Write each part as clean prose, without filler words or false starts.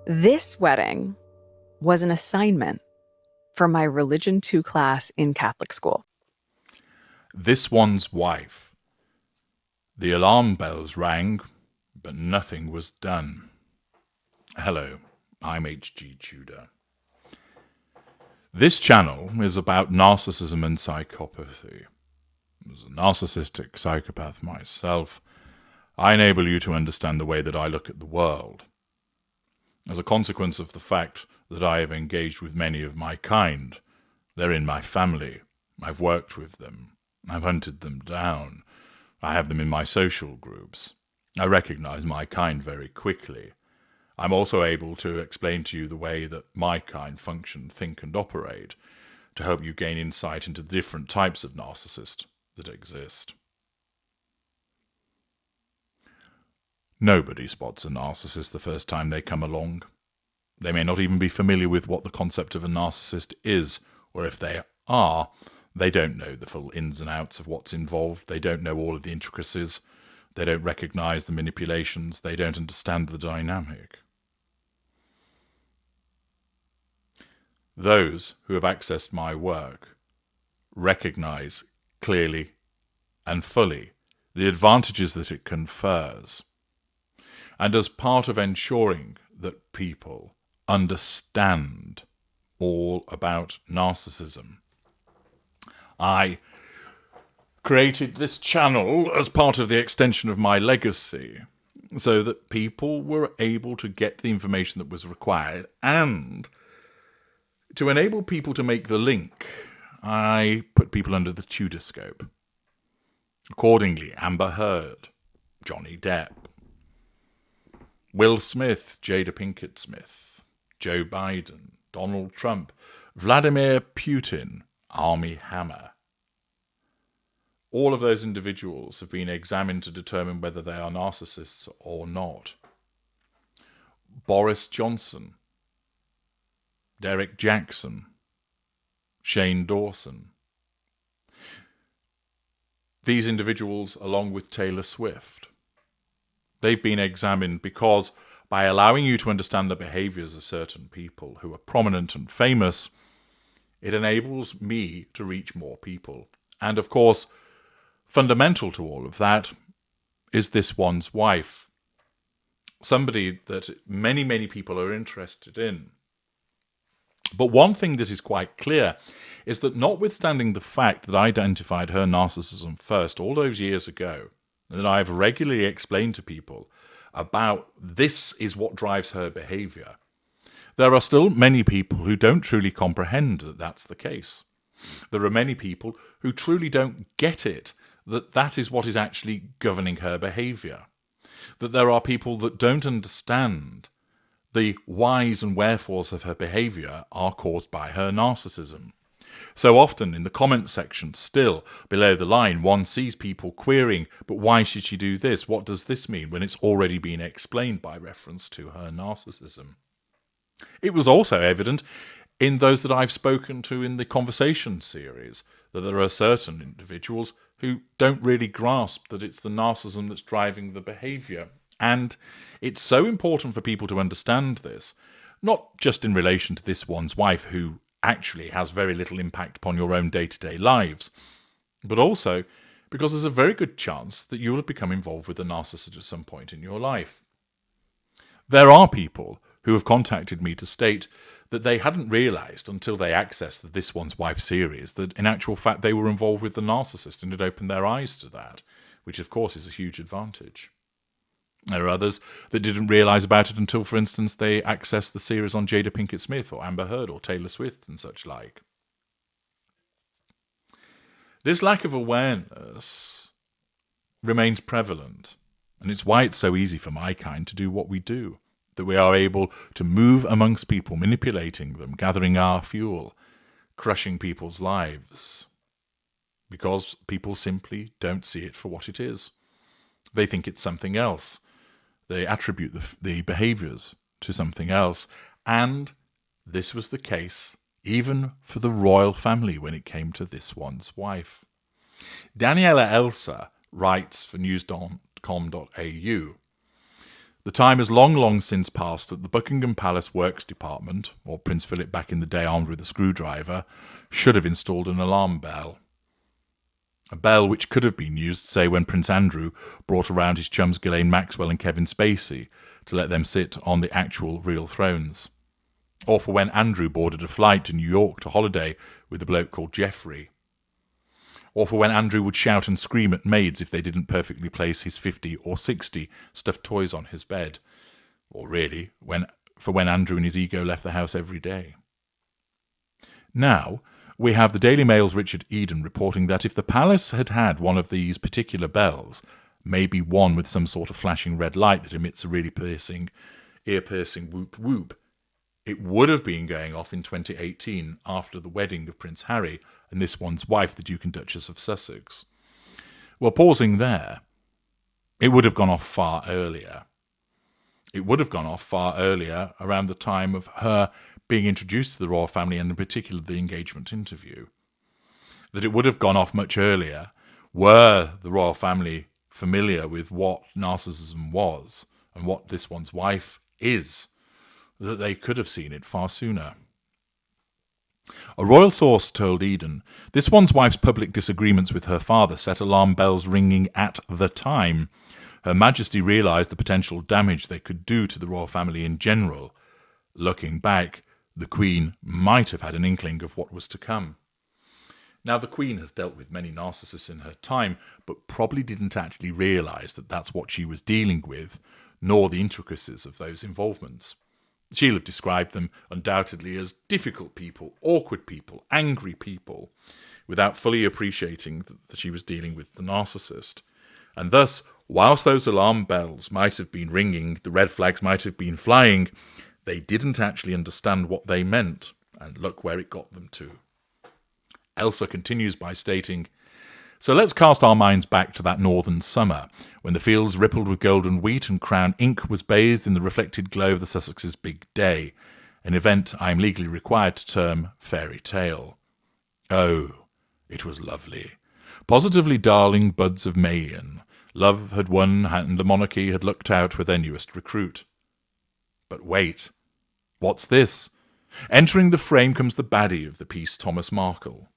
This wedding was an assignment for my Religion 2 class in Catholic school. This one's wife. The alarm bells rang, but nothing was done. Hello, I'm HG Tudor. This channel is about narcissism and psychopathy. As a narcissistic psychopath myself, I enable you to understand the way that I look at the world. As a consequence of the fact that I have engaged with many of my kind, they're in my family, I've worked with them, I've hunted them down, I have them in my social groups. I recognize my kind very quickly. I'm also able to explain to you the way that my kind function, think and operate to help you gain insight into the different types of narcissist that exist. Nobody spots a narcissist the first time they come along. They may not even be familiar with what the concept of a narcissist is, or if they are, they don't know the full ins and outs of what's involved. They don't know all of the intricacies. They don't recognize the manipulations. They don't understand the dynamic. Those who have accessed my work recognize clearly and fully the advantages that it confers. And as part of ensuring that people understand all about narcissism, I created this channel as part of the extension of my legacy so that people were able to get the information that was required, and to enable people to make the link, I put people under the Tudor scope. Accordingly, Amber Heard, Johnny Depp, Will Smith, Jada Pinkett Smith, Joe Biden, Donald Trump, Vladimir Putin, Armie Hammer. All of those individuals have been examined to determine whether they are narcissists or not. Boris Johnson, Derek Jackson, Shane Dawson. These individuals, along with Taylor Swift, they've been examined because by allowing you to understand the behaviors of certain people who are prominent and famous, it enables me to reach more people. And of course, fundamental to all of that is this one's wife. Somebody that many, many people are interested in. But one thing that is quite clear is that notwithstanding the fact that I identified her narcissism first all those years ago, and that I've regularly explained to people about this is what drives her behavior, there are still many people who don't truly comprehend that that's the case. There are many people who truly don't get it, that that is what is actually governing her behavior. That there are people that don't understand the whys and wherefores of her behavior are caused by her narcissism. So often in the comment section, still below the line, one sees people querying, but why should she do this? What does this mean? When it's already been explained by reference to her narcissism. It was also evident in those that I've spoken to in the conversation series, that there are certain individuals who don't really grasp that it's the narcissism that's driving the behavior. And it's so important for people to understand this, not just in relation to this one's wife, who actually has very little impact upon your own day-to-day lives, but also because there's a very good chance that you'll have become involved with a narcissist at some point in your life. There are people who have contacted me to state that they hadn't realised until they accessed the This One's Wife series that in actual fact they were involved with the narcissist, and had opened their eyes to that, which of course is a huge advantage. There are others that didn't realise about it until, for instance, they accessed the series on Jada Pinkett Smith or Amber Heard or Taylor Swift and such like. This lack of awareness remains prevalent, and it's why it's so easy for my kind to do what we do, that we are able to move amongst people, manipulating them, gathering our fuel, crushing people's lives, because people simply don't see it for what it is. They think it's something else. They attribute the behaviours to something else. And this was the case even for the royal family when it came to this one's wife. Daniela Elsa writes for news.com.au, The time has long, long since passed that the Buckingham Palace Works Department, or Prince Philip back in the day armed with a screwdriver, should have installed an alarm bell. A bell which could have been used, say, when Prince Andrew brought around his chums Ghislaine Maxwell and Kevin Spacey to let them sit on the actual real thrones. Or for when Andrew boarded a flight to New York to holiday with a bloke called Jeffrey. Or for when Andrew would shout and scream at maids if they didn't perfectly place his 50 or 60 stuffed toys on his bed. Or really, for when Andrew and his ego left the house every day. Now, we have the Daily Mail's Richard Eden reporting that if the palace had had one of these particular bells, maybe one with some sort of flashing red light that emits a really ear-piercing whoop whoop, it would have been going off in 2018 after the wedding of Prince Harry and this one's wife, the Duke and Duchess of Sussex. Well, pausing there, it would have gone off far earlier. It would have gone off far earlier, around the time of her being introduced to the royal family, and in particular the engagement interview. That it would have gone off much earlier were the royal family familiar with what narcissism was and what this one's wife is, that they could have seen it far sooner. A royal source told Eden, this one's wife's public disagreements with her father set alarm bells ringing at the time. Her Majesty realised the potential damage they could do to the royal family in general. Looking back, the Queen might have had an inkling of what was to come. Now, the Queen has dealt with many narcissists in her time, but probably didn't actually realise that that's what she was dealing with, nor the intricacies of those involvements. She'll have described them undoubtedly as difficult people, awkward people, angry people, without fully appreciating that she was dealing with the narcissist. And thus, whilst those alarm bells might have been ringing, the red flags might have been flying, they didn't actually understand what they meant, and look where it got them to. Elsa continues by stating, so let's cast our minds back to that northern summer, when the fields rippled with golden wheat and Crown ink was bathed in the reflected glow of the Sussex's big day, an event I am legally required to term fairy tale. Oh, it was lovely. Positively darling buds of Meghan. Love had won and the monarchy had looked out for their newest recruit. But wait, what's this? Entering the frame comes the baddie of the piece, Thomas Markle.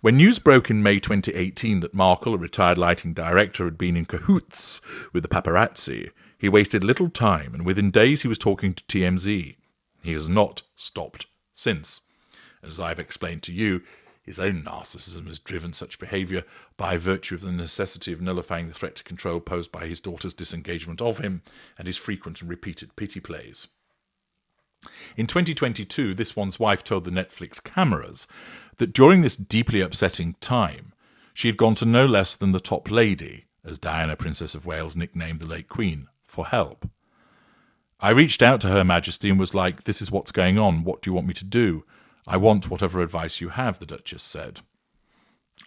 When news broke in May 2018 that Markle, a retired lighting director, had been in cahoots with the paparazzi, he wasted little time, and within days he was talking to TMZ. He has not stopped since. As I've explained to you, his own narcissism has driven such behaviour by virtue of the necessity of nullifying the threat to control posed by his daughter's disengagement of him and his frequent and repeated pity plays. In 2022, this one's wife told the Netflix cameras that during this deeply upsetting time, she had gone to no less than the top lady, as Diana, Princess of Wales nicknamed the late Queen, for help. I reached out to Her Majesty and was like, this is what's going on, what do you want me to do? I want whatever advice you have, the Duchess said.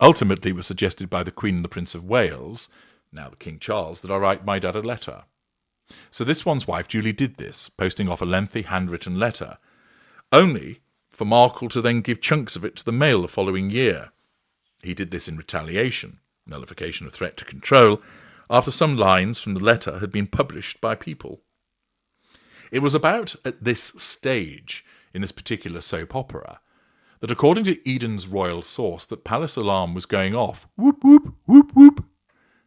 Ultimately, it was suggested by the Queen and the Prince of Wales, now the King Charles, that I write my dad a letter. So this one's wife duly did this, posting off a lengthy handwritten letter, only for Markle to then give chunks of it to the Mail the following year. He did this in retaliation, nullification of threat to control, after some lines from the letter had been published by People. It was about at this stage, in this particular soap opera, that according to Eden's royal source, that palace alarm was going off, whoop whoop, whoop whoop.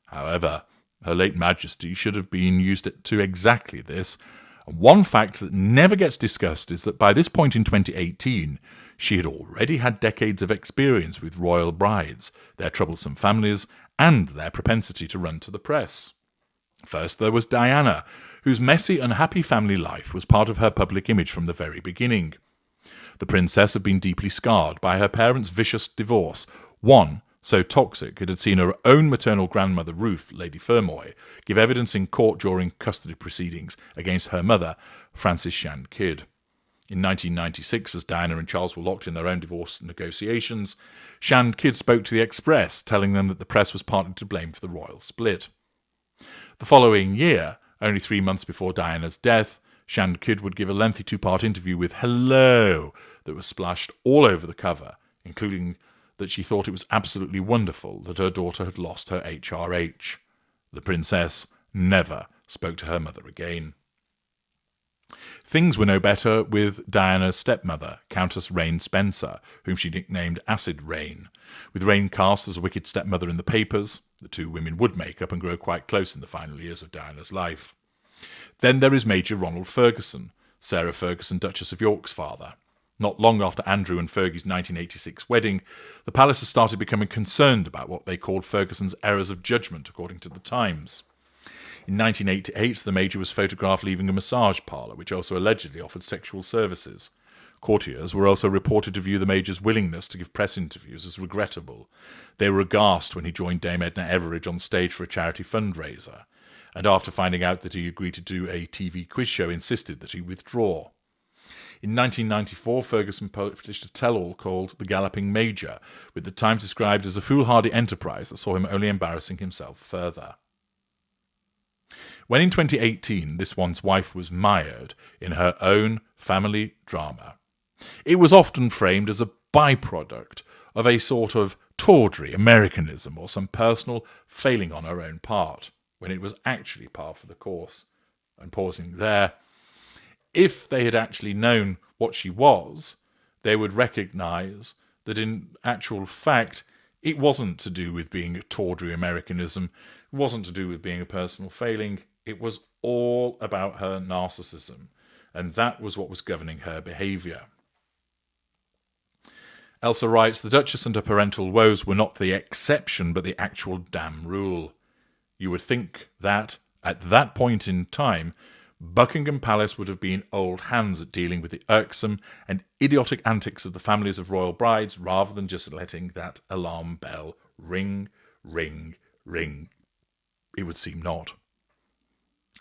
However, Her late Majesty should have been used to exactly this. And one fact that never gets discussed is that by this point in 2018, she had already had decades of experience with royal brides, their troublesome families, and their propensity to run to the press. First, there was Diana, whose messy, unhappy family life was part of her public image from the very beginning. The princess had been deeply scarred by her parents' vicious divorce, one so toxic it had seen her own maternal grandmother Ruth, Lady Fermoy, give evidence in court during custody proceedings against her mother, Frances Shand Kidd. In 1996, as Diana and Charles were locked in their own divorce negotiations, Shand Kidd spoke to the Express, telling them that the press was partly to blame for the royal split. The following year, only 3 months before Diana's death, Shand Kidd would give a lengthy two-part interview with Hello that was splashed all over the cover, including that she thought it was absolutely wonderful that her daughter had lost her HRH. The princess never spoke to her mother again. Things were no better with Diana's stepmother, Countess Rain Spencer, whom she nicknamed Acid Rain. With Rain cast as a wicked stepmother in the papers, the two women would make up and grow quite close in the final years of Diana's life. Then there is Major Ronald Ferguson, Sarah Ferguson, Duchess of York's father. Not long after Andrew and Fergie's 1986 wedding, the Pallisers started becoming concerned about what they called Ferguson's errors of judgment, according to the Times. In 1988, the Major was photographed leaving a massage parlour, which also allegedly offered sexual services. Courtiers were also reported to view the Major's willingness to give press interviews as regrettable. They were aghast when he joined Dame Edna Everage on stage for a charity fundraiser, and after finding out that he agreed to do a TV quiz show, insisted that he withdraw. In 1994, Ferguson published a tell-all called The Galloping Major, with the Times described as a foolhardy enterprise that saw him only embarrassing himself further. When in 2018 this one's wife was mired in her own family drama, it was often framed as a byproduct of a sort of tawdry Americanism or some personal failing on her own part, when it was actually par for the course. And pausing there, if they had actually known what she was, they would recognise that in actual fact it wasn't to do with being a tawdry Americanism, it wasn't to do with being a personal failing, it was all about her narcissism, and that was what was governing her behaviour. Elsa writes, the Duchess and her parental woes were not the exception, but the actual damn rule. You would think that, at that point in time, Buckingham Palace would have been old hands at dealing with the irksome and idiotic antics of the families of royal brides, rather than just letting that alarm bell ring, ring, ring. It would seem not.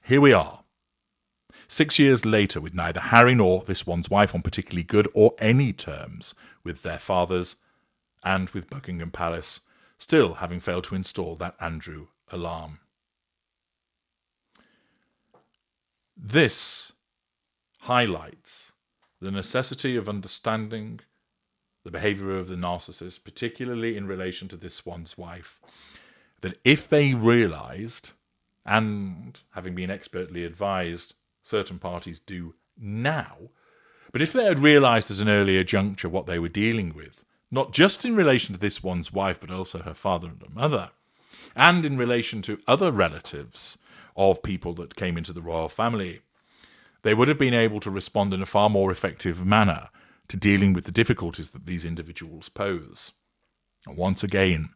Here we are, 6 years later, with neither Harry nor this one's wife on particularly good or any terms with their fathers, and with Buckingham Palace still having failed to install that Andrew alarm. This highlights the necessity of understanding the behaviour of the narcissist, particularly in relation to this one's wife, that if they realised, and having been expertly advised, certain parties do now, but if they had realised at an earlier juncture what they were dealing with, not just in relation to this one's wife, but also her father and her mother, and in relation to other relatives of people that came into the royal family, they would have been able to respond in a far more effective manner to dealing with the difficulties that these individuals pose. And once again,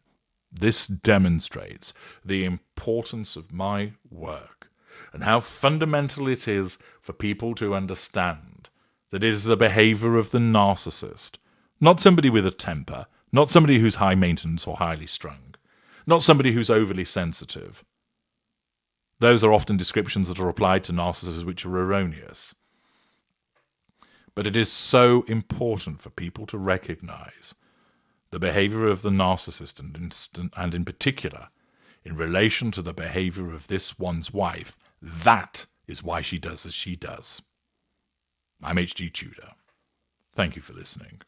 this demonstrates the importance of my work and how fundamental it is for people to understand that it is the behaviour of the narcissist, not somebody with a temper, not somebody who's high maintenance or highly strung, not somebody who's overly sensitive. Those are often descriptions that are applied to narcissists which are erroneous. But it is so important for people to recognise the behaviour of the narcissist, and in particular, in relation to the behaviour of this one's wife. That is why she does as she does. I'm H.G. Tudor. Thank you for listening.